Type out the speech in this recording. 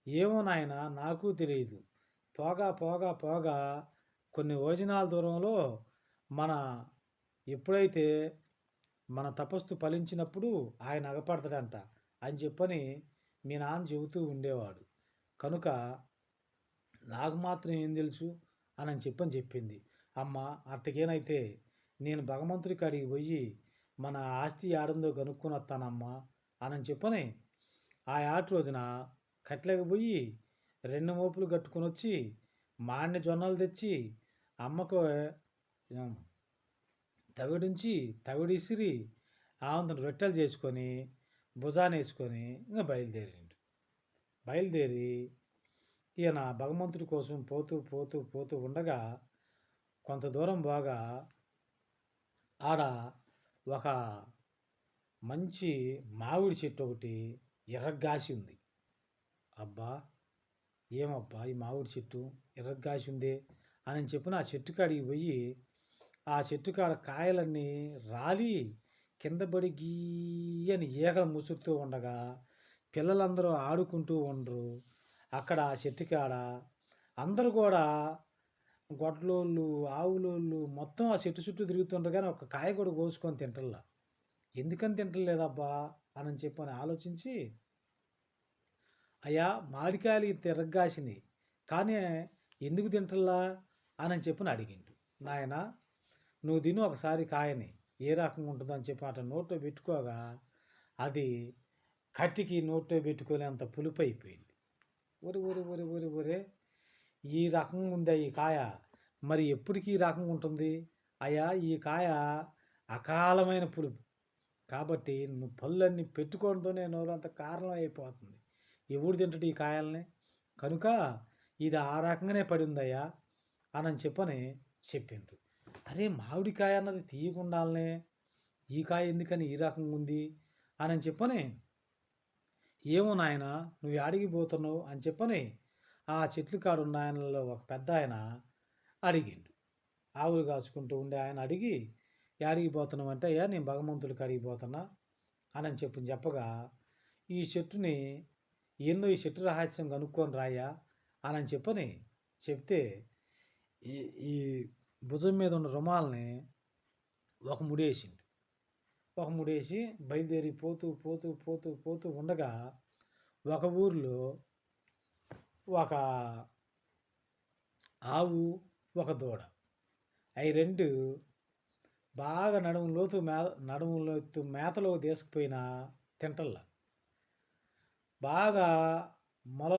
ఏమో నాయనా నాకు తెలీదు. పోగా, పోగా, పోగా కొన్ని యోజనాల దూరంలో మన ఎప్పుడైతే మన తపస్సు ఫలించినప్పుడు ఆయన అగపడతాడంట అని చెప్పని మీ నాన్న చెబుతూ ఉండేవాడు. కనుక నాకు మాత్రం ఏం తెలుసు అని చెప్పని చెప్పింది. అమ్మ అట్టకేనైతే నేను భగవంతుడి కాడికి పోయి మన ఆస్తి ఏడుందో కనుక్కొని వస్తానమ్మా అని చెప్పని ఆ ఏట రోజున కట్లకి పోయి 2 మోపులు కట్టుకొనొచ్చి మాడిన జొన్నలు తెచ్చి అమ్మకు ఆహ్, తవిడుంచి తవిడిసిరి ఆవంతను రొట్టెలు చేసుకొని భుజానేసుకొని ఇంక బయలుదేరిండు. బయలుదేరి ఈయన భగవంతుడి కోసం పోతూ పోతూ పోతూ ఉండగా కొంత దూరం పోగా ఆడ ఒక మంచి మామిడి చెట్టు ఒకటి ఎర్రగాసి ఉంది. అబ్బా! ఏమబ్బా ఈ మామిడి చెట్టు ఎర్రగాసి ఉందే అని చెప్పిన ఆ చెట్టు కాడికి పోయి ఆ చెట్టు కాడ కాయలన్నీ రాలి కింద పడి గీయని ఈగలు ముసురుతూ ఉండగా పిల్లలందరూ ఆడుకుంటూ ఉండరు. అక్కడ ఆ చెట్టు కాడ అందరూ కూడా గొడ్లోళ్ళు, ఆవులోళ్ళు మొత్తం ఆ చెట్టు చుట్టూ తిరుగుతుండ్రు గానీ ఒక కాయ కూడా కోసుకొని తింటల్లా. ఎందుకని తింటలేదబ్బా అని చెప్పని ఆలోచించి, అయ్యా మామిడికాయలు ఇంత ఎర్రగాసినయి కానీ ఎందుకు తింటల్లా అని చెప్పని అడిగిండు. నాయనా నువ్వు తిను ఒకసారి కాయని ఏ రకంగా ఉంటుందో అని చెప్పి అట నోట్లో పెట్టుకోగా అది కట్టికి నోట్లో పెట్టుకునేంత పులుపు అయిపోయింది. ఒరి ఒరి ఒరి ఒరి ఒరే ఈ రకంగా ఉందా ఈ కాయ మరి ఎప్పటికి ఈ రకంగా ఉంటుంది అయ్యా ఈ కాయ అకాలమైన పులుపు కాబట్టి నువ్వు పళ్ళన్నీ పెట్టుకోవడంతోనే నోరంత కారణం అయిపోతుంది. ఎవడు తింటాడు ఈ కాయల్ని కనుక ఇది ఆ రకంగానే పడిందయ్యా అని చెప్పని చెప్పిండ్రు. అరే మామిడికాయ అన్నది తీయకుండాలనే ఈ కాయ ఎందుకని ఈ రకంగా ఉంది అని చెప్పని ఏమో నాయన నువ్వు యాడికి పోతున్నావు అని చెప్పని ఆ చెట్లు కాడున్న ఆయనలో ఒక పెద్ద ఆయన అడిగిండు. ఆవులు కాసుకుంటూ ఉండే ఆయన అడిగి యాడికి పోతున్నావు అంటే అయ్యా నేను భగవంతుడి కాడికి పోతున్నా అని చెప్పగా ఈ చెట్టుని ఏందో ఈ చెట్టు రహస్యం కనుక్కొని రాయ్యా అని చెప్పని చెప్తే ఈ ఈ భుజం మీద ఉన్న రుమాల్ని ఒక ముడేసిండు. ఒక ముడేసి బయలుదేరి పోతూ పోతూ పోతూ పోతూ ఉండగా ఒక ఊరిలో ఒక ఆవు, ఒక దూడ అవి రెండు బాగా నడుము లోతు మేతలో తీసుకుపోయిన తింటల్లా బాగా మొల